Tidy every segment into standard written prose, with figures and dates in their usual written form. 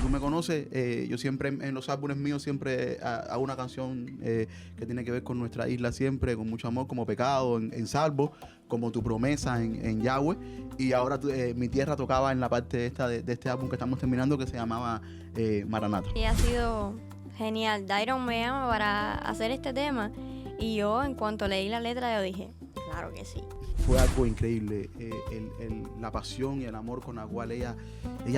tú me conoces, yo siempre en los álbumes míos siempre hago una canción que tiene que ver con nuestra isla siempre, con mucho amor, como Pecado en Salvo, como Tu Promesa en Yahweh. Y ahora Mi Tierra tocaba en la parte esta de este álbum que estamos terminando, que se llamaba Maranata. Y ha sido genial. Dairon me llama para hacer este tema y yo en cuanto leí la letra yo dije, claro que sí. Fue algo increíble, la pasión y el amor con la cual ella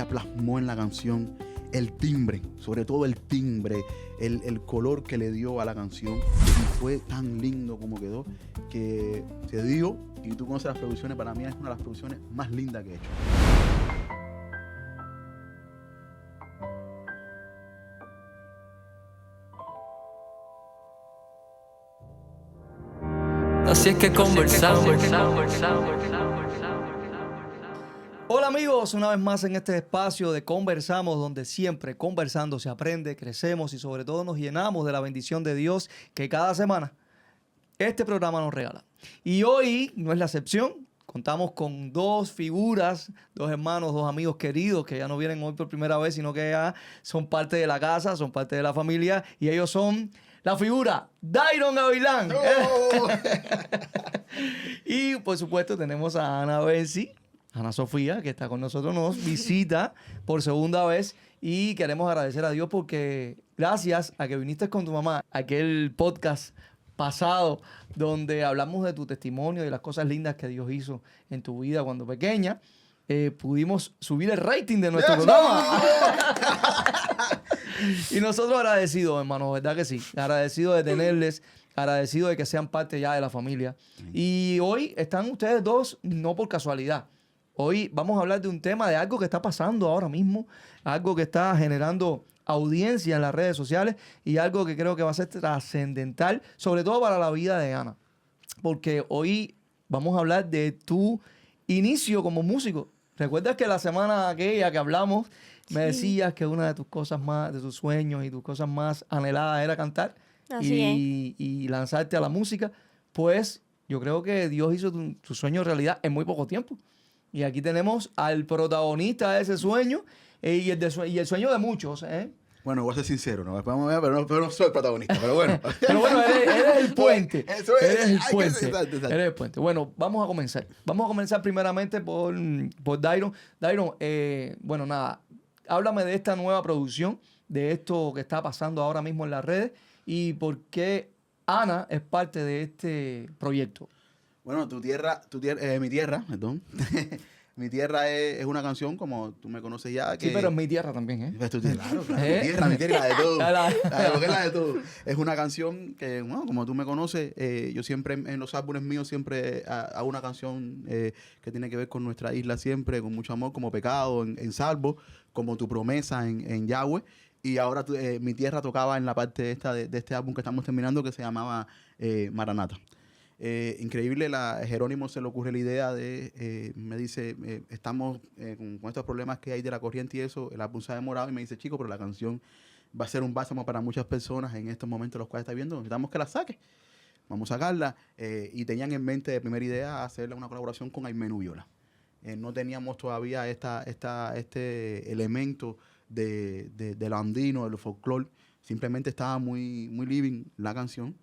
plasmó en la canción, el timbre, sobre todo el timbre, el color que le dio a la canción, y fue tan lindo como quedó, que te digo, y tú conoces las producciones, para mí es una de las producciones más lindas que he hecho. Así es que conversamos. Hola amigos, una vez más en este espacio de Conversamos, donde siempre conversando se aprende, crecemos y sobre todo nos llenamos de la bendición de Dios que cada semana este programa nos regala. Y hoy no es la excepción. Contamos con dos figuras, dos hermanos, dos amigos queridos que ya no vienen hoy por primera vez, sino que ya son parte de la casa, son parte de la familia, y ellos son la figura Dairon Gavilán. ¡No! Y por supuesto tenemos a Ana Benzi, Ana Sofía, que está con nosotros, nos visita por segunda vez, y queremos agradecer a Dios porque gracias a que viniste con tu mamá a aquel podcast pasado donde hablamos de tu testimonio y las cosas lindas que Dios hizo en tu vida cuando pequeña, pudimos subir el rating de nuestro programa. Y nosotros agradecidos, hermanos, ¿verdad que sí? Agradecidos de tenerles, agradecidos de que sean parte ya de la familia. Y hoy están ustedes dos no por casualidad. Hoy vamos a hablar de un tema, de algo que está pasando ahora mismo, algo que está generando audiencia en las redes sociales y algo que creo que va a ser trascendental, sobre todo para la vida de Ana. Porque hoy vamos a hablar de tu inicio como músico. ¿Recuerdas que la semana aquella que hablamos me decías que una de tus cosas más, de tus sueños y tus cosas más anheladas era cantar y lanzarte a la música? Pues yo creo que Dios hizo tu sueño realidad en muy poco tiempo. Y aquí tenemos al protagonista de ese sueño y el sueño de muchos, ¿eh? Bueno, voy a ser sincero, ¿no? Pero no soy el protagonista, pero bueno. Pero bueno, eres el puente. Eso es, Eres el hay que puente. ser, exacto. Eres el puente. Bueno, vamos a comenzar. Vamos a comenzar primeramente por Dairon. Dairon, bueno, nada, háblame de esta nueva producción, de esto que está pasando ahora mismo en las redes y por qué Ana es parte de este proyecto. Bueno, Mi Tierra, perdón. Mi Tierra es una canción, como tú me conoces ya. Que, Sí, pero es mi tierra también, ¿eh? Pues claro, Mi Tierra, la de todo. Porque es la de todo. Es una canción que, bueno, como tú me conoces, yo siempre en los álbumes míos siempre hago una canción que tiene que ver con nuestra isla siempre, con mucho amor, como Pecado en Salvo, como Tu Promesa en Yahweh. Y ahora Mi Tierra tocaba en la parte esta de este álbum que estamos terminando, que se llamaba Maranata. Increíble, Jerónimo se le ocurre la idea de, me dice, estamos con estos problemas que hay de la corriente y eso, el álbum se ha demorado, y me dice, chico, pero la canción va a ser un bálsamo para muchas personas en estos momentos los cuales está viendo, necesitamos que la saque, vamos a sacarla, y tenían en mente de primera idea hacerle una colaboración con Aimee Nubiola. No teníamos todavía este elemento de lo andino, de lo folclore, simplemente estaba muy living la canción.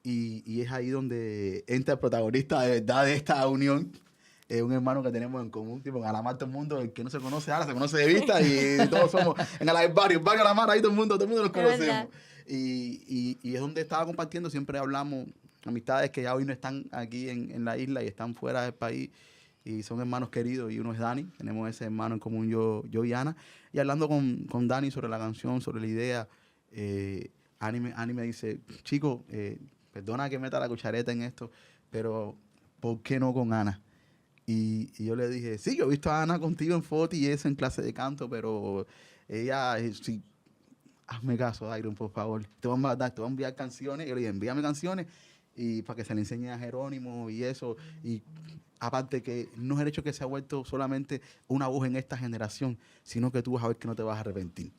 Y es ahí donde entra el protagonista de verdad de esta unión, un hermano que tenemos en común, tipo en Alamar todo el mundo, el que no se conoce ahora se conoce de vista, y todos somos en el barrio Alamar, ahí todo el mundo nos conocemos. Y es donde estaba compartiendo, siempre hablamos, amistades que ya hoy no están aquí en la isla y están fuera del país, y son hermanos queridos, y uno es Dani, tenemos ese hermano en común, yo y Ana, y hablando con Dani sobre la canción, sobre la idea, Ani me dice, chico, perdona que meta la cuchareta en esto, pero ¿por qué no con Ana? Y yo le dije, sí, yo he visto a Ana contigo en foto y eso en clase de canto, pero ella, sí, hazme caso, Dairon, por favor. Te voy a enviar canciones. Yo le dije, envíame canciones y para que se le enseñe a Jerónimo y eso. Y aparte que no es el hecho que se ha vuelto solamente una voz en esta generación, sino que tú vas a ver que no te vas a arrepentir.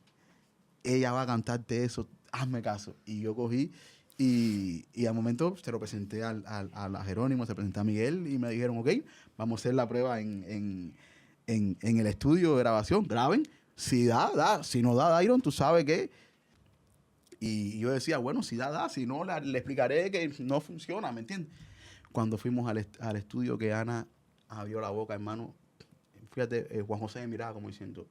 Ella va a cantarte eso, hazme caso. Y yo cogí y al momento se lo presenté a Jerónimo, se lo presenté a Miguel y me dijeron, ok, vamos a hacer la prueba en el estudio de grabación, graben, Si da. Si no da, Dairon, tú sabes que... Y yo decía, bueno, si da. Si no, le explicaré que no funciona, ¿me entiendes? Cuando fuimos al estudio que Ana abrió la boca, hermano, fíjate, Juan José me miraba como diciendo,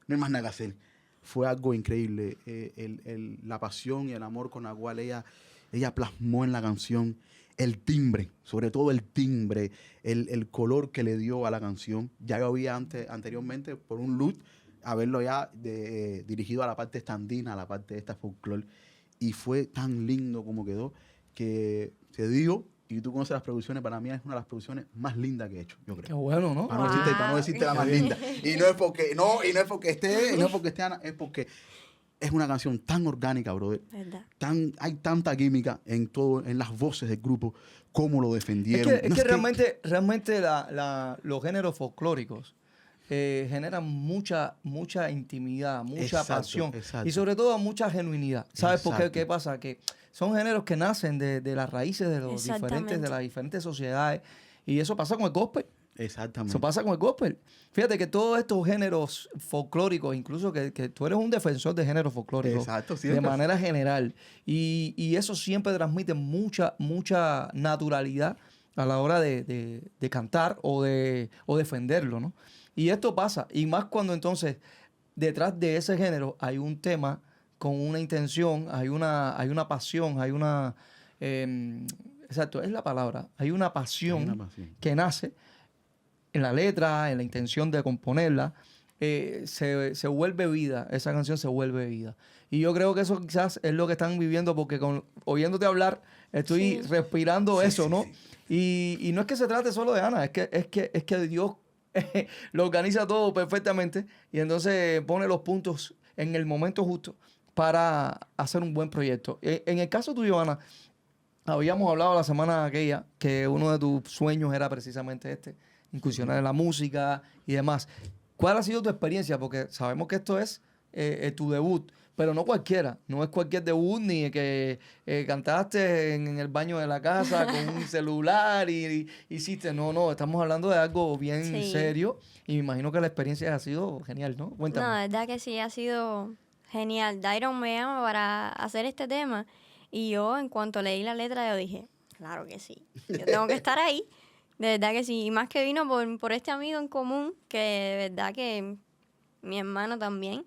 no hay más nada que hacer. Fue algo increíble. La pasión y el amor con la cual ella plasmó en la canción, el timbre, sobre todo el timbre, el color que le dio a la canción. Ya yo había anteriormente, por un look, haberlo ya dirigido a la parte estandina, a la parte de esta folclore. Y fue tan lindo como quedó, que te digo, y tú conoces las producciones, para mí es una de las producciones más lindas que he hecho, yo creo. Qué bueno, ¿no? Para no decirte la más linda. Y no es porque esté Ana, es porque es una canción tan orgánica, brother. ¿Verdad? Hay tanta química en las voces del grupo, cómo lo defendieron. Es que realmente los géneros folclóricos generan mucha intimidad, mucha pasión y sobre todo mucha genuinidad. ¿Sabes por qué? ¿Qué pasa? Que son géneros que nacen de las raíces de las diferentes sociedades, y eso pasa con el gospel. Exactamente. Eso pasa con el gospel. Fíjate que todos estos géneros folclóricos, incluso que tú eres un defensor de géneros folclóricos. Exacto, de manera general. Y eso siempre transmite mucha naturalidad a la hora de cantar o defenderlo, ¿no? Y esto pasa. Y más cuando entonces detrás de ese género hay un tema con una intención, hay una pasión, hay una... exacto, es la palabra. Hay una pasión que nace en la letra, en la intención de componerla, se vuelve vida, esa canción se vuelve vida. Y yo creo que eso quizás es lo que están viviendo, porque oyéndote hablar, estoy respirando eso, ¿no? Sí. Y no es que se trate solo de Ana, es que Dios lo organiza todo perfectamente y entonces pone los puntos en el momento justo para hacer un buen proyecto. En el caso tuyo, Ana, habíamos hablado la semana aquella que uno de tus sueños era precisamente incursionar en la música y demás. ¿Cuál ha sido tu experiencia? Porque sabemos que esto es tu debut, pero no cualquiera. No es cualquier debut, ni que cantaste en el baño de la casa con un celular y hiciste. No, estamos hablando de algo bien serio, y me imagino que la experiencia ha sido genial, ¿no? Cuéntame. No, la verdad que sí, ha sido genial. Dairon me llama para hacer este tema, y yo, en cuanto leí la letra, yo dije, claro que sí, yo tengo que estar ahí. De verdad que sí, y más que vino por este amigo en común, que de verdad que mi hermano también.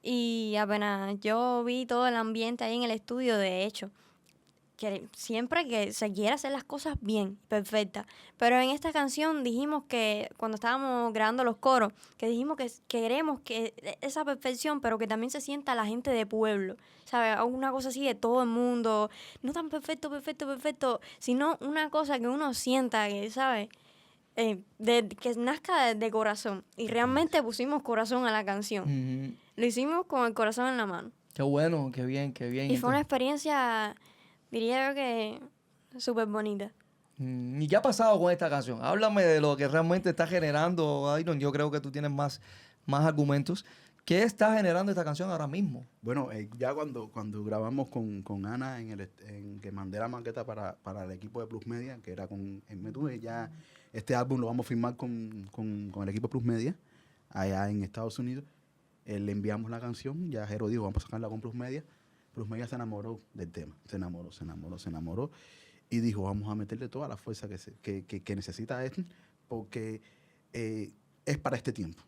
Y apenas yo vi todo el ambiente ahí en el estudio, de hecho, que siempre que se quiere hacer las cosas bien, perfectas. Pero en esta canción dijimos que, cuando estábamos grabando los coros, que dijimos que queremos que esa perfección, pero que también se sienta la gente de pueblo, ¿sabes? Una cosa así de todo el mundo, no tan perfecto, sino una cosa que uno sienta, que, ¿sabes? Que nazca de corazón. Y realmente pusimos corazón a la canción. Mm-hmm. Lo hicimos con el corazón en la mano. Qué bueno, qué bien. Y fue una experiencia, diría yo, que súper bonita. ¿Y qué ha pasado con esta canción? Háblame de lo que realmente está generando, Dairon. Yo creo que tú tienes más argumentos. ¿Qué está generando esta canción ahora mismo? Bueno, ya cuando grabamos con Ana, en que mandé la maqueta para el equipo de Plus Media, que era con Metuve, ya este álbum lo vamos a firmar con el equipo de Plus Media, allá en Estados Unidos. Le enviamos la canción, ya Jero dijo, vamos a sacarla con Plus Media. Plus Media se enamoró del tema, se enamoró. Y dijo, vamos a meterle toda la fuerza que necesita esto, porque es para este tiempo.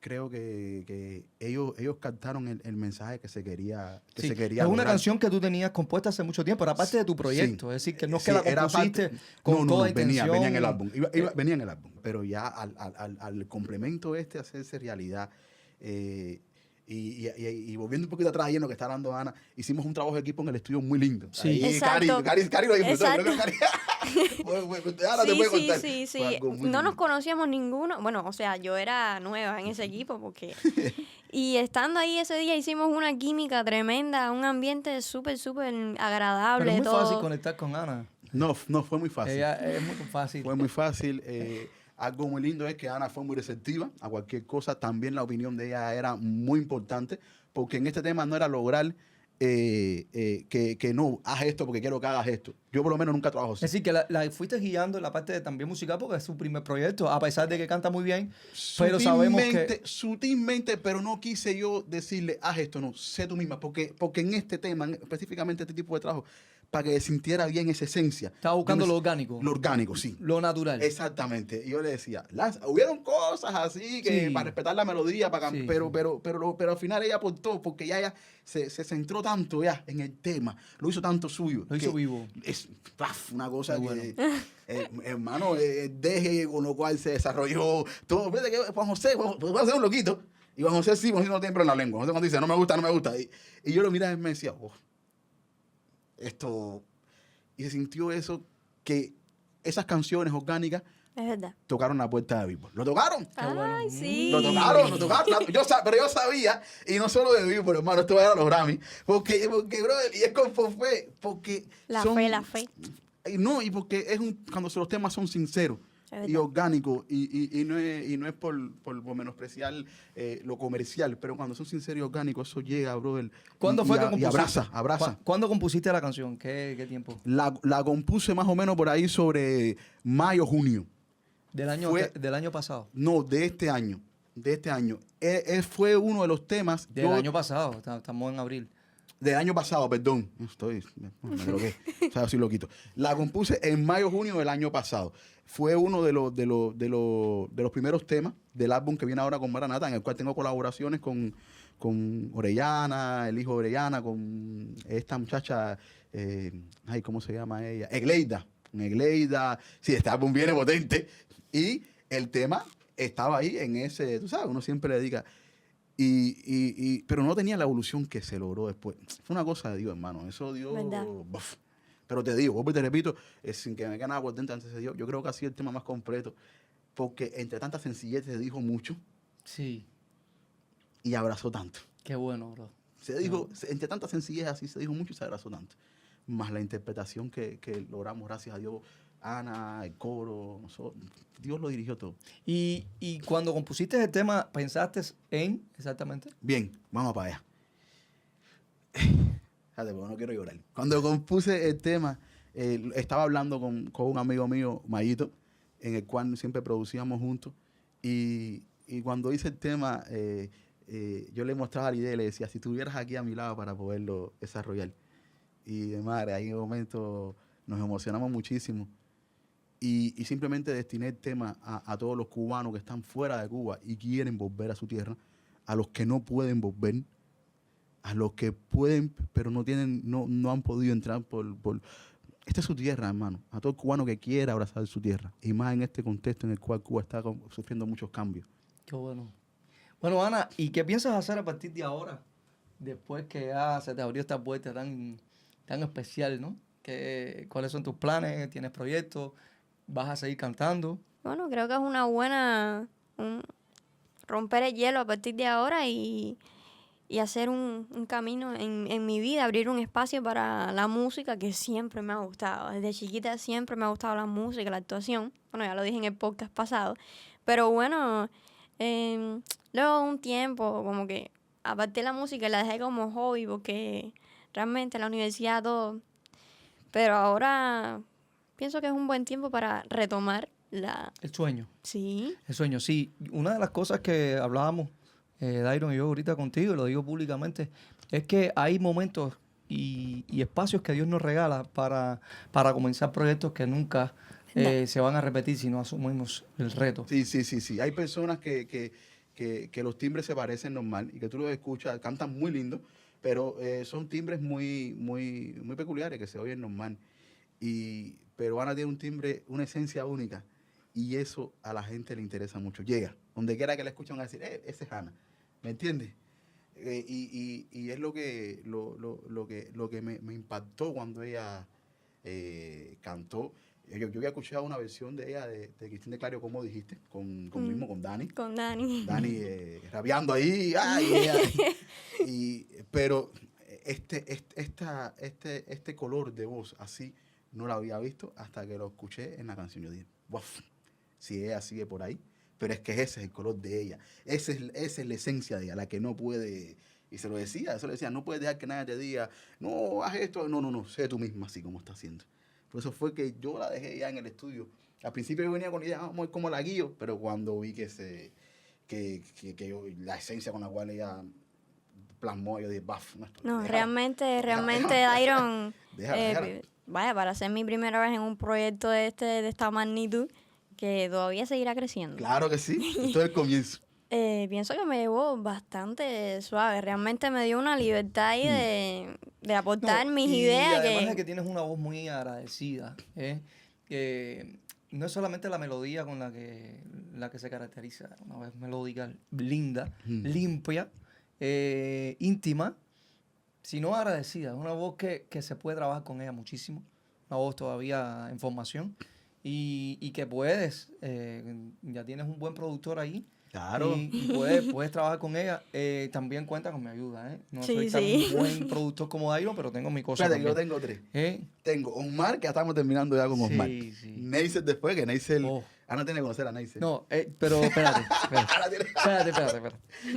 Creo que ellos captaron el mensaje que se quería Es una canción que tú tenías compuesta hace mucho tiempo, era parte de tu proyecto. Es decir, que no es que la compusiste con toda intención. Venía en el álbum. Venía en el álbum. Pero ya al complemento hacerse realidad. Y volviendo un poquito atrás, en lo que está hablando Ana, hicimos un trabajo de equipo en el estudio muy lindo. Sí. Exacto. Cari lo disfrutó. Ahora te voy a contar. Sí. No nos conocíamos ninguno. Bueno, o sea, yo era nueva en ese equipo porque... Y estando ahí ese día hicimos una química tremenda, un ambiente súper agradable. Pero es muy todo. fácil conectar con Ana. No fue muy fácil. Ella es muy fácil. Fue muy fácil. Algo muy lindo es que Ana fue muy receptiva a cualquier cosa. También la opinión de ella era muy importante, porque en este tema no era lograr que no, haz esto porque quiero que hagas esto. Yo por lo menos nunca trabajo así. Es decir, que la fuiste guiando en la parte de también musical porque es su primer proyecto, a pesar de que canta muy bien, pero sabemos que... Sutilmente, pero no quise yo decirle, haz esto, no, sé tú misma, porque en este tema, específicamente este tipo de trabajo, para que sintiera bien esa esencia. Estaba buscando lo orgánico. Lo orgánico, sí. Lo natural. Exactamente. Y yo le decía, hubieron cosas así que Sí. para respetar la melodía, Sí. pero al final ella aportó, porque ya se centró tanto ya en el tema, lo hizo tanto suyo. Lo hizo vivo. Es una cosa Qué que, bueno. hermano, deje con lo cual se desarrolló todo. Fíjate que Juan José va a ser un loquito. Y Juan José sí, Juan José no tiene en la lengua. Juan José cuando dice, no me gusta, no me gusta. Y yo lo miraba y me decía, esto... Y se sintió eso, que esas canciones orgánicas Es verdad. tocaron la puerta de Billboard. ¿Lo tocaron? Ay, sí. Lo tocaron. Pero yo sabía, y no solo de Billboard, hermano, esto era los Grammy. Porque brother, y es con fe, porque La fe. No, y porque cuando los temas son sinceros Es y verdad. orgánicos, y no es por menospreciar lo comercial, pero cuando son sinceros y orgánicos, eso llega, brother. ¿Cuándo fue que y compusiste? abraza. ¿Cuándo compusiste la canción? ¿Qué tiempo? La compuse más o menos por ahí sobre mayo, junio. Del año pasado. No, de este año. Fue uno de los temas. Del año pasado. Estamos en abril. Del año pasado, perdón. Me drogué. O sea, soy loquito. La compuse en mayo, junio del año pasado. Fue uno de los primeros temas del álbum que viene ahora con Maranata, en el cual tengo colaboraciones con Orellana, el hijo de Orellana, con esta muchacha, ¿cómo se llama ella? Egleida. Sí, este álbum viene potente. Y el tema estaba ahí en ese, tú sabes, uno siempre le dedica. Pero no tenía la evolución que se logró después. Fue una cosa de Dios, hermano. Eso dio... ¿Verdad? Buf. Pero te digo, vuelvo y te repito, sin que me quede nada por dentro antes de Dios, yo creo que ha sido el tema más completo, porque entre tanta sencillez se dijo mucho Sí. y abrazó tanto. Qué bueno, bro. Entre tanta sencillez así se dijo mucho y se abrazó tanto. Más la interpretación que logramos, gracias a Dios, Ana, el coro, Dios lo dirigió todo. Y cuando compusiste el tema, ¿pensaste en exactamente? Bien, vamos para allá. Fíjate, porque no quiero llorar. Cuando compuse el tema, estaba hablando con un amigo mío, Mayito, en el cual siempre producíamos juntos. Y cuando hice el tema, yo le mostraba la idea y le decía, si estuvieras aquí a mi lado para poderlo desarrollar. Y de madre, ahí en un momento nos emocionamos muchísimo. Y simplemente destiné el tema a todos los cubanos que están fuera de Cuba y quieren volver a su tierra, a los que no pueden volver, a los que pueden, pero no han podido entrar por... Esta es su tierra, hermano. A todo cubano que quiera abrazar su tierra. Y más en este contexto en el cual Cuba está sufriendo muchos cambios. Qué bueno. Bueno, Ana, ¿y qué piensas hacer a partir de ahora? Después que ya se te abrió esta puerta tan especial, ¿no? ¿Cuáles son tus planes? ¿Tienes proyectos? ¿Vas a seguir cantando? Bueno, creo que es una buena romper el hielo a partir de ahora y hacer un camino en mi vida, abrir un espacio para la música que siempre me ha gustado. Desde chiquita siempre me ha gustado la música, la actuación. Bueno, ya lo dije en el podcast pasado. Pero bueno, luego de un tiempo, como que aparte de la música la dejé como hobby porque realmente la universidad todo. Pero ahora pienso que es un buen tiempo para retomar El sueño. Sí. El sueño, sí. Una de las cosas que hablábamos, Dairon y yo ahorita contigo, y lo digo públicamente, es que hay momentos y espacios que Dios nos regala para comenzar proyectos que nunca se van a repetir si no asumimos el reto. Sí. Hay personas que los timbres se parecen normal y que tú los escuchas, cantan muy lindo, pero son timbres muy peculiares que se oyen normal. Pero Ana tiene un timbre, una esencia única, y eso a la gente le interesa mucho. Llega, donde quiera que la escuchen van a decir, ese es Ana, ¿me entiendes? Y es lo que me impactó cuando ella cantó. Yo había escuchado una versión de ella de Cristina de Clario, como dijiste, con Dani. Con Dani. Dani rapeando ahí, pero este color de voz así no lo había visto hasta que lo escuché en la canción. Yo dije, ¡buf! Si ella sigue por ahí, pero es que ese es el color de ella, esa es la esencia de ella, la que no puede Y se lo decía, no puedes dejar que nadie te diga, no, haz esto, no, sé tú misma así como estás haciendo. Por eso fue que yo la dejé ya en el estudio. Al principio yo venía con la idea, vamos a ver cómo la guío, pero cuando vi que la esencia con la cual ella plasmó, yo dije, baf. No, realmente, Dairon, Déjala. vaya, para ser mi primera vez en un proyecto de esta magnitud, que todavía seguirá creciendo. Claro que sí, esto es el comienzo. Pienso que me llevó bastante suave. Realmente me dio una libertad ahí de aportar No, mis y ideas. además de que tienes una voz muy agradecida, no es solamente la melodía con la que se caracteriza, una voz melódica linda, limpia, íntima, sino agradecida. Una voz que se puede trabajar con ella muchísimo, una voz todavía en formación y que puedes, ya tienes un buen productor ahí. Claro. Y puedes trabajar con ella. También cuenta con mi ayuda, ¿eh? No Sí, soy tan sí. buen productor como Dairon, pero tengo mi cosa. Espérate, que yo también. tengo 3. ¿Eh? Tengo Omar, que ya estamos terminando ya con Omar. Sí, sí. Neisser después, que Neisser... Oh. Ana tiene que conocer a Neisser. No, pero espérate. Ana tiene...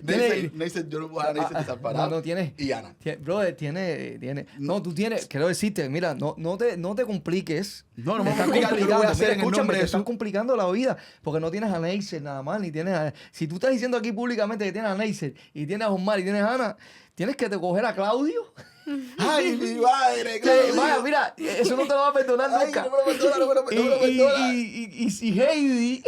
Tiene- Neisser, yo no puedo dejar a Neisser desamparado. No, tienes. Y Ana. Brother, tiene. No, tú tienes. Quiero decirte, mira, no te compliques. No, no Te me estás voy a complicar, yo lo voy a hacer Mira, en el escúchame, nombre te de están Jesús. complicando la vida. Porque no tienes a Neisser nada más, ni tienes a. Si tú estás diciendo aquí públicamente que tienes a Neisser, y tienes a Omar, y tienes a Ana, tienes que te coger a Claudio. ¡Ay, mi madre! Sí, vaya, mira, eso no te lo va a perdonar Ay, nunca. no me lo perdona, no me lo perdona. Y si Heidi.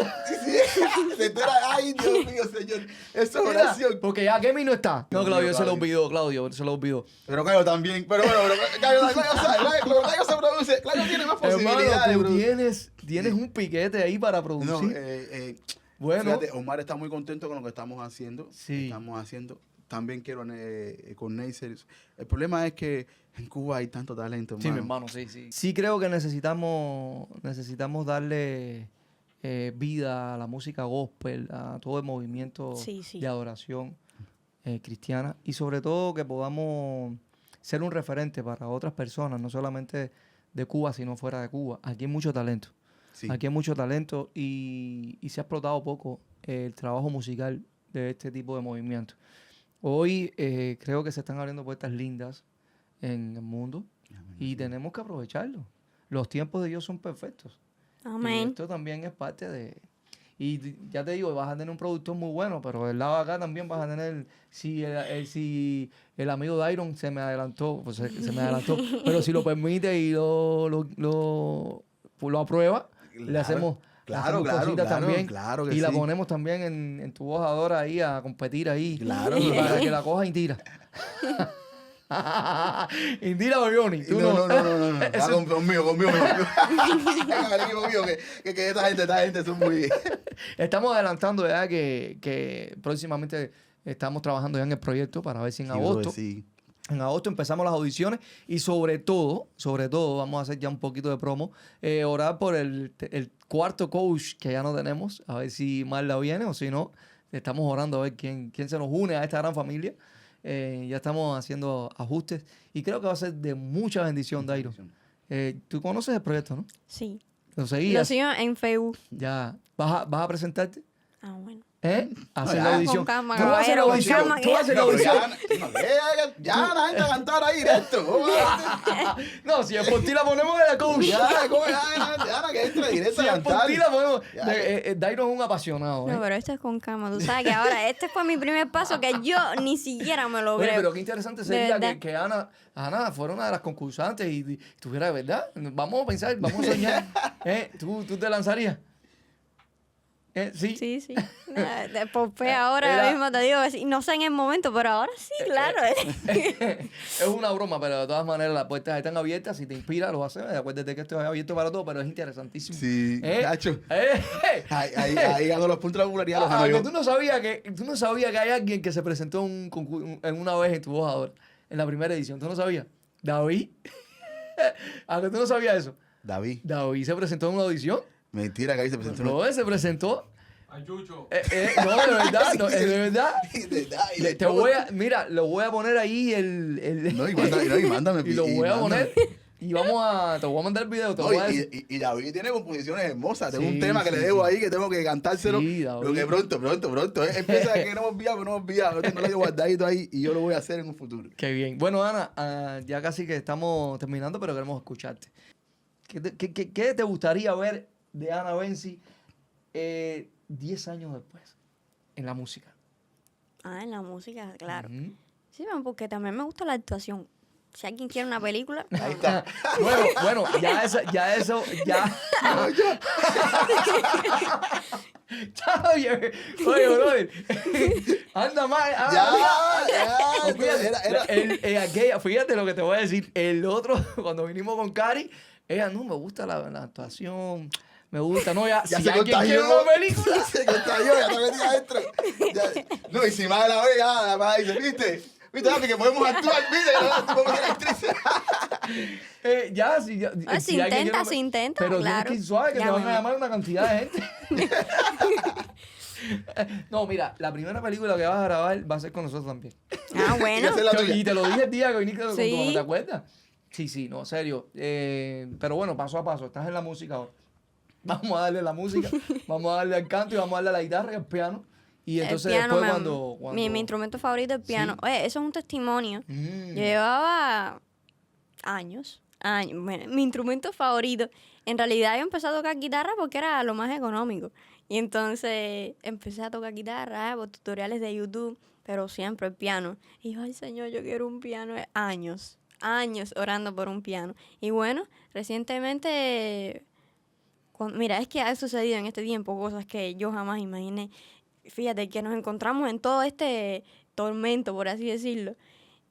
Ay, Dios mío, señor. Eso es Mira, oración. porque ya Kemi no está. No, Dios Claudio, mío, se lo Claudio. olvidó, Claudio, se lo olvidó. Pero Cayo también. Pero bueno, Cayo se produce. Claro, tiene más posibilidades, Hermano, bro. tú tienes un piquete ahí para No, producir. Bueno. Fíjate, Omar está muy contento con lo que estamos haciendo. Sí. También quiero con Neisser. El problema es que en Cuba hay tanto talento, Sí, mi hermano. hermano, sí. Sí creo que necesitamos darle vida a la música gospel, a todo el movimiento Sí, sí. de adoración cristiana y sobre todo que podamos ser un referente para otras personas, no solamente de Cuba, sino fuera de Cuba. Aquí hay mucho talento. Sí. Aquí hay mucho talento y se ha explotado poco el trabajo musical de este tipo de movimientos. Hoy creo que se están abriendo puertas lindas en el mundo y tenemos que aprovecharlo. Los tiempos de Dios son perfectos. Y Amén. esto también es parte de... Y ya te digo, vas a tener un productor muy bueno, pero del lado de acá también vas a tener... Si el amigo Dairon se me adelantó, pues se me adelantó, pero si lo permite y lo aprueba, le hacemos... Claro, hacemos claro, cositas claro, también, claro que y la sí. ponemos también en tu voz ahora ahí a competir ahí. Claro, Para claro. que la coja Indira. Indira Orioni. Tú No. Eso- Ah, conmigo. El equipo mío, que esta gente son muy... Estamos adelantando ya que próximamente estamos trabajando ya en el proyecto para ver si en agosto. Sí. En agosto empezamos las audiciones y sobre todo, vamos a hacer ya un poquito de promo, orar por el cuarto coach que ya no tenemos, a ver si Marla viene o si no, estamos orando a ver quién se nos une a esta gran familia. Ya estamos haciendo ajustes y creo que va a ser de mucha bendición, Dairo. Tú conoces el proyecto, ¿no? Sí. Lo Lo seguías. sigo en Facebook. Ya. ¿Vas a presentarte? Ah, bueno. Hacer ya. la audición. Con calma, Tú vas a hacer la caballero, con audición. calma, Tú vas a hacer la No, pero audición. ya la gente a cantar ahí directo. No, si es por ti la ponemos en la coach. Ya, que entre directo Si a es por cantar. ti la ponemos. Ya. Dairo es un apasionado. No, pero esto es con calma. Tú sabes que ahora este fue mi primer paso que yo ni siquiera me lo Oye, creo. pero qué interesante De sería verdad. que Ana fuera una de las concursantes y tuviera de verdad. Vamos a pensar, vamos a soñar. ¿Tú te lanzarías? Sí. Sí. Por fe ahora mismo te digo que sí. No sé en el momento, pero ahora sí, claro. Es una broma, pero de todas maneras las puertas están abiertas. Si te inspira, lo haces. Acuérdate que esto es abierto para todo, pero es interesantísimo. Sí, Nacho. Eh. Ahí ganó los puntos de la popularidad. Los ganó Que yo. tú no sabías que hay alguien que se presentó en una vez en tu voz ahora, en la primera edición. ¿Tú no sabías? David. ¿A que tú no sabías eso? David. David se presentó en una audición. Mentira que ahí se presentó. No, se presentó. Ayucho. No, de verdad, no, es de verdad. Mira, lo voy a poner ahí No, y mándame. y lo voy a poner. Y te voy a mandar el video, te No, voy a decir. y David tiene composiciones hermosas. Tengo Sí, un tema que sí, le debo sí. ahí que tengo que cantárselo. Sí, David. Lo que pronto. Empieza que no me olvidado. Yo tengo algo guardadito ahí y yo lo voy a hacer en un futuro. Qué bien. Bueno, Ana, ya casi que estamos terminando, pero queremos escucharte. ¿Qué te gustaría ver de Ana Benzi 10 años después en la música? En la música, claro. Ujú. Sí, porque también me gusta la actuación. Si alguien quiere una película, Ahí está. Bueno, ya eso. No, ya. Oye, brother. Anda más. Ya. Fíjate, aquella, fíjate lo que te voy a decir. El otro, cuando vinimos con Cari, ella no me gusta la actuación. Me gusta, no, ya Ya si se alguien contagió. quiere una película. Ya se contagió, ya está metida adentro. No, y si más de la vez, ya la madre dice, ¿viste, papi, que podemos actuar? ¿Viste? Que podemos ser actrices. Si alguien quiere se intenta, pero claro. tienes que ir suave, que te van a Llámame. llamar una cantidad de gente. No, mira, la primera película que vas a grabar va a ser con nosotros también. Bueno. Esa es la tuya. Y te lo dije el día que viniste con tu Sí. mamá, ¿te acuerdas? Sí, no, serio. Pero bueno, paso a paso. Estás en la música ahora. Vamos a darle la música, vamos a darle al canto y vamos a darle a la guitarra y al piano. Y entonces el piano, después mi cuando... instrumento favorito es el piano. Sí. Oye, eso es un testimonio. Mm. Yo llevaba años. Bueno, mi instrumento favorito. En realidad yo empecé a tocar guitarra porque era lo más económico. Y entonces empecé a tocar guitarra por tutoriales de YouTube, pero siempre el piano. Y yo, ay Señor, yo quiero un piano. Años orando por un piano. Y bueno, recientemente... Mira, es que ha sucedido en este tiempo cosas que yo jamás imaginé. Fíjate que nos encontramos en todo este tormento, por así decirlo.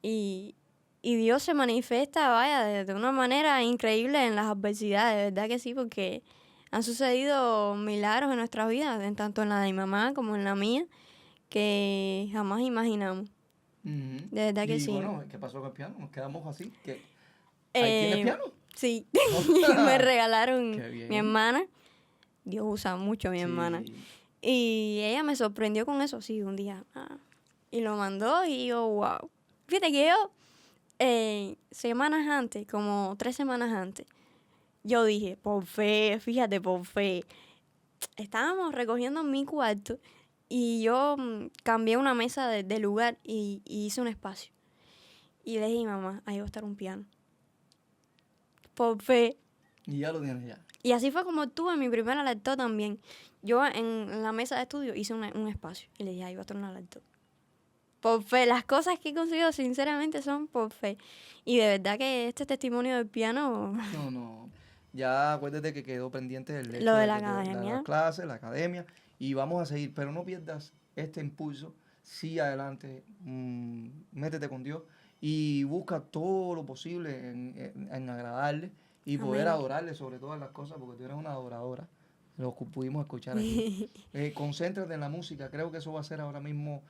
Y Dios se manifiesta, vaya, de una manera increíble en las adversidades, de verdad que sí, porque han sucedido milagros en nuestras vidas, tanto en la de mi mamá como en la mía, que jamás imaginamos. Ujú. De verdad que y sí. bueno, ¿qué pasó con el piano? Nos quedamos así. ¿Ahí tienes piano? Sí, me regalaron Qué bien. mi hermana. Dios usa mucho a mi hermana. Y ella me sorprendió con eso, sí, un día. Y lo mandó y yo, wow. Fíjate que yo, semanas antes, como 3 semanas antes, yo dije, por fe, estábamos recogiendo mi cuarto y yo cambié una mesa de lugar y hice un espacio. Y le dije, mamá, ahí va a estar un piano. Por fe. Y ya lo tienes ya. Y así fue como tuve mi primera laptop también. Yo en la mesa de estudio hice un espacio y le dije, ahí va a estar una laptop. Por fe, las cosas que he conseguido sinceramente son por fe. Y de verdad que este testimonio del piano... No. Ya acuérdate que quedó pendiente el hecho Lo de la de academia. la clase, la academia, y vamos a seguir. Pero no pierdas este impulso. Sigue adelante, métete con Dios y busca todo lo posible en agradarle y poder Amén. adorarle sobre todas las cosas, porque tú eres una adoradora. Lo que pudimos escuchar aquí. Concéntrate en la música. Creo que eso va a ser ahora mismo,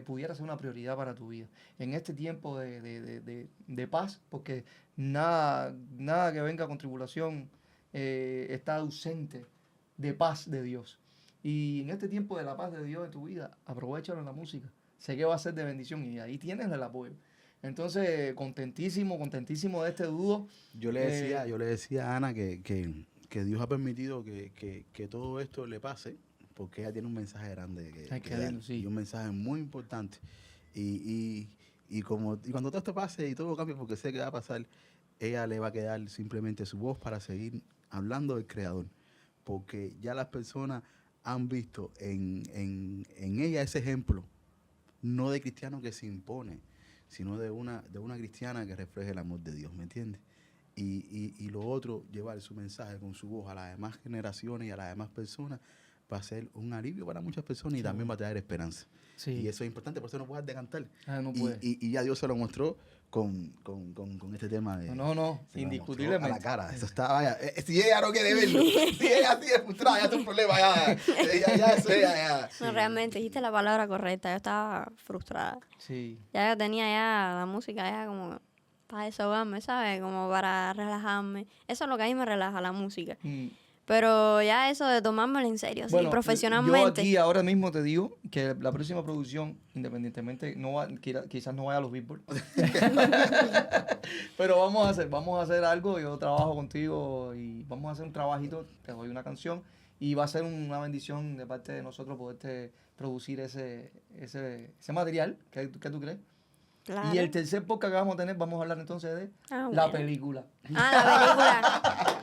pudiera ser una prioridad para tu vida. En este tiempo de paz, porque nada que venga con tribulación está ausente de paz de Dios. Y en este tiempo de la paz de Dios en tu vida, aprovechalo en la música. Sé que va a ser de bendición y ahí tienes el apoyo. Entonces, contentísimo de este dúo. Yo le decía a Ana que Dios ha permitido que todo esto le pase, porque ella tiene un mensaje grande que dar, sí. y un mensaje muy importante. Y cuando todo esto pase y todo cambie, porque sé que va a pasar, ella le va a quedar simplemente su voz para seguir hablando del Creador, porque ya las personas han visto en ella ese ejemplo, no de cristiano que se impone, sino de una cristiana que refleje el amor de Dios, ¿me entiendes? Y lo otro, llevar su mensaje con su voz a las demás generaciones y a las demás personas, va a ser un alivio para muchas personas y también va a traer esperanza. Sí. Y eso es importante, por eso no puedes decantar. No puede. Y ya Dios se lo mostró con este tema de... No, se lo indiscutiblemente. mostró a la cara. Eso está, vaya. Si ella no quiere verlo, si ella así es frustrada, ya es un problema, ya. No, realmente dijiste la palabra correcta. Yo estaba frustrada. Sí. Ya yo tenía ya la música ya como para desahogarme, ¿sabes? Como para relajarme. Eso es lo que a mí me relaja, la música. Pero ya eso de tomármelo en serio, sí, Bueno, profesionalmente. yo aquí ahora mismo te digo que la próxima producción, independientemente, quizás no vaya a los Billboard. Pero vamos a hacer algo. Yo trabajo contigo y vamos a hacer un trabajito. Te doy una canción y va a ser una bendición de parte de nosotros poderte producir ese material. ¿Qué tú crees? Claro. Y el tercer podcast que vamos a tener, vamos a hablar entonces de la bueno. película.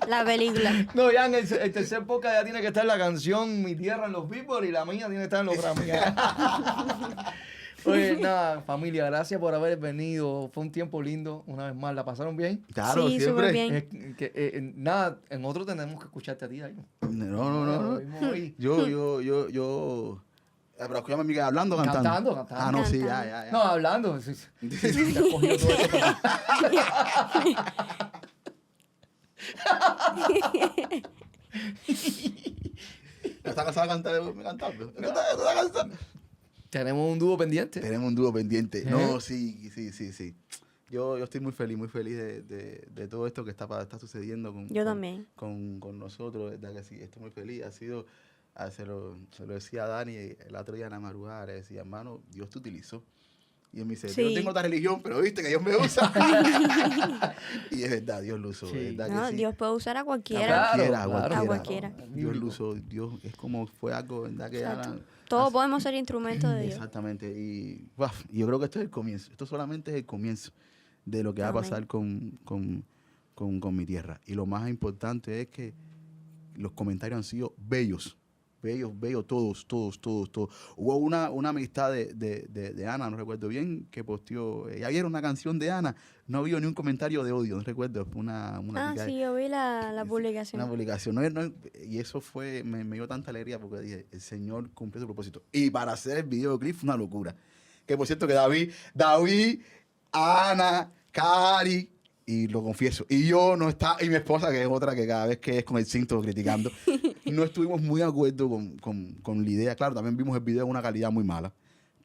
La película. No, ya en el tercer podcast ya tiene que estar la canción Mi Tierra en los Billboard y la mía tiene que estar en los Grammy. Pues nada, familia, gracias por haber venido. Fue un tiempo lindo, una vez más. ¿La pasaron bien? Claro, Sí, siempre. súper bien. Nada, en otro tenemos que escucharte a ti, Dairo. No. Hoy. Yo. Pero escúchame, Miguel, hablando o cantando. Cantando. Ah, no, sí, Cantando. ya. No, hablando. Sí. Te has cogido todo esto para ti. ¿Estás cansado de cantar? ¿Estás cansado? Tenemos un dúo pendiente. Tenemos un dúo pendiente. No, sí. Yo estoy muy feliz de todo esto que está sucediendo Yo también. con nosotros, ¿verdad? Que sí, estoy muy feliz. Se lo decía a Dani el otro día en la madrugada, le decía, hermano, Dios te utilizó. Y él me dice, yo no tengo otra religión, pero viste que Dios me usa. Y es verdad, Dios lo usó. Sí. ¿Verdad No, que sí? Dios puede usar a cualquiera. A cualquiera. Dios lo usó. Dios es como fue algo, ¿verdad? Que Exacto. Todos podemos ser instrumentos de Dios. Exactamente. Y yo creo que esto es el comienzo. Esto solamente es el comienzo de lo que va a pasar con mi tierra. Y lo más importante es que los comentarios han sido bellos. Bellos, todos. Hubo una amistad de Ana, no recuerdo bien, que posteó, ya vieron una canción de Ana, no vio ni un comentario de odio, no recuerdo, una chica Sí, yo vi la publicación. una publicación. Y eso me dio tanta alegría porque dije, el Señor cumplió su propósito. Y para hacer el videoclip fue una locura. Que por cierto que David, Ana, Cari, y lo confieso, y mi esposa, que es otra que cada vez que es con el cinto criticando, no estuvimos muy de acuerdo con la idea. Claro, también vimos el video en una calidad muy mala,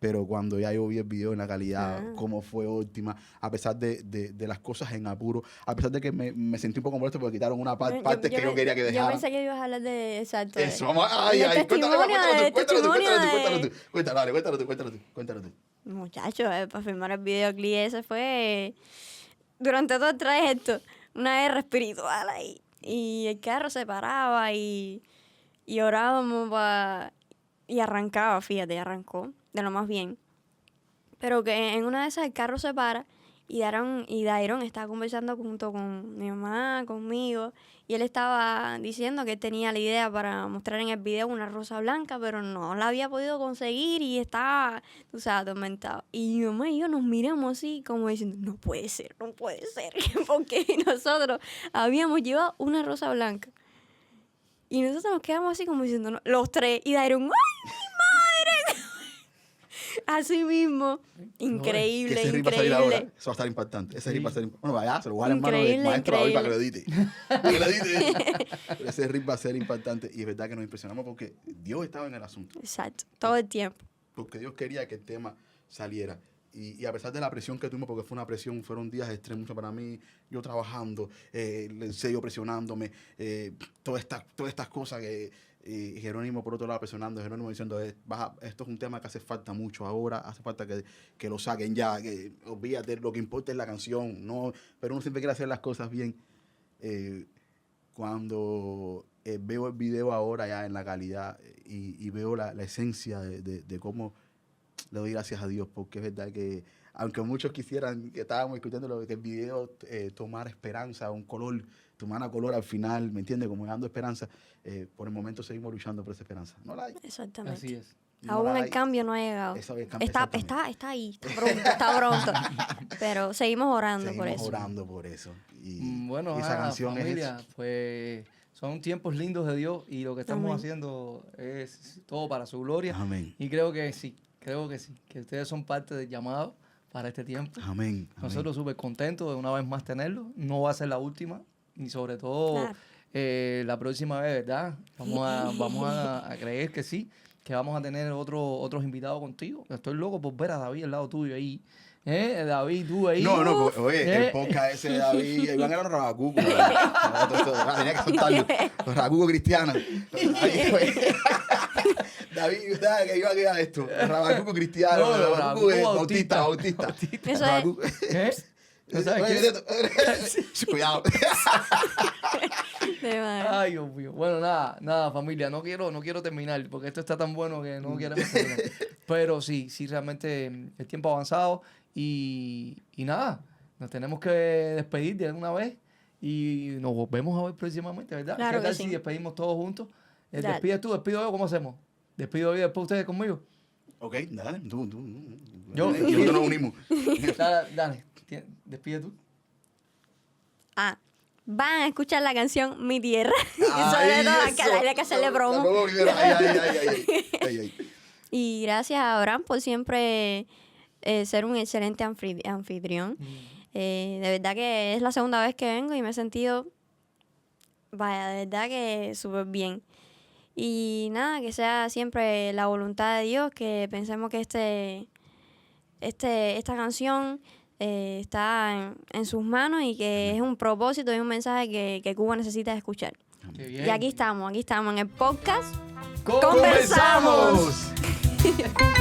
pero cuando ya yo vi el video en la calidad, como fue óptima, a pesar de las cosas en apuro, a pesar de que me sentí un poco molesto porque quitaron una parte que yo quería que dejaran. Yo pensé que ibas a hablar de exacto. Eso, vamos, cuéntalo tú. Muchachos, para filmar el videoclip ese fue durante todo el trayecto una guerra espiritual ahí. Y el carro se paraba y orábamos y arrancaba, fíjate, arrancó de lo más bien. Pero que en una de esas el carro se para y Dairon estaba conversando junto con mi mamá, conmigo, y él estaba diciendo que él tenía la idea para mostrar en el video una rosa blanca, pero no la había podido conseguir y estaba, tú sabes, atormentado. Y mi mamá y yo nos miramos así como diciendo, no puede ser, porque nosotros habíamos llevado una rosa blanca. Y nosotros nos quedamos así como diciendo, no, los tres, y Dairon, ¡ay, mi madre! Así mismo. Increíble, ese rip va a salir ahora. increíble. Eso va a estar impactante. Ese rip va a ser Bueno, vaya, se lo voy a dar en mano del Increíble, maestro David para que lo increíble. edite. Pero ese rip va a ser impactante. Y es verdad que nos impresionamos porque Dios estaba en el asunto. Exacto, todo el tiempo. Porque Dios quería que el tema saliera. Y a pesar de la presión que tuvimos, porque fue una presión, fueron días extremos para mí, yo trabajando, el sello presionándome, todas estas cosas que... Y Jerónimo por otro lado presionando, Jerónimo diciendo, esto es un tema que hace falta mucho ahora, hace falta que lo saquen ya, que olvídate, lo que importa es la canción, no, pero uno siempre quiere hacer las cosas bien. Cuando veo el video ahora ya en la calidad y veo la esencia de cómo le doy gracias a Dios, porque es verdad que aunque muchos quisieran, que estábamos discutiendo que el video tomara esperanza, un color, tomara color al final, ¿me entiendes? Como dando esperanza, por el momento seguimos luchando por esa esperanza. No la hay. Exactamente. Así es. No Aún la el hay. cambio no ha llegado. Está ahí, está pronto. Pero seguimos orando por Seguimos eso. orando por eso. Y Bueno, esa canción familia, es... pues son tiempos lindos de Dios y lo que estamos Amén. haciendo es todo para su gloria. Amén. Y creo que sí, que ustedes son parte del llamado para este tiempo. Amén. Nosotros súper contentos de una vez más tenerlo. No va a ser la última. Y sobre todo Claro. la próxima vez, ¿verdad? Vamos a creer que sí. que vamos a tener otros invitados contigo. Estoy loco por ver a David al lado tuyo ahí. David, tú ahí. No, oye, el podcast ese de David, Iván era un rabacuco. Tenía que soltarlo. Los rabacucos cristianos. David, ¿sabes que iba a quedar esto? Rabacuco cristiano, No, rabacuco bautista. Eso es. ¿No sabes qué? Cuidado. De madre. Ay, Dios mío. Bueno, nada, familia. No quiero terminar porque esto está tan bueno que no queremos terminar. Pero sí, realmente el tiempo ha avanzado y nada, nos tenemos que despedir de alguna vez y nos volvemos a ver próximamente, ¿verdad? Claro ¿Qué tal que sí. si despedimos todos juntos? Dale. ¿Despides tú? ¿Despido yo? ¿Cómo hacemos? ¿Despido yo y después ustedes conmigo? Ok, dale, tú. Yo- Nosotros nos unimos. Dale, despide tú. Van a escuchar la canción Mi Tierra. Y Ay, sobre todo eso. hay que hacerle La promo. promo primero. Ay. Y gracias a Abraham por siempre ser un excelente anfitrión. De verdad que es la segunda vez que vengo y me he sentido, vaya, de verdad que súper bien. Y nada, que sea siempre la voluntad de Dios, que pensemos que esta canción está en sus manos y que es un propósito y un mensaje que Cuba necesita escuchar. Qué bien. Y aquí estamos en el podcast. ¡Conversamos! ¡Conversamos!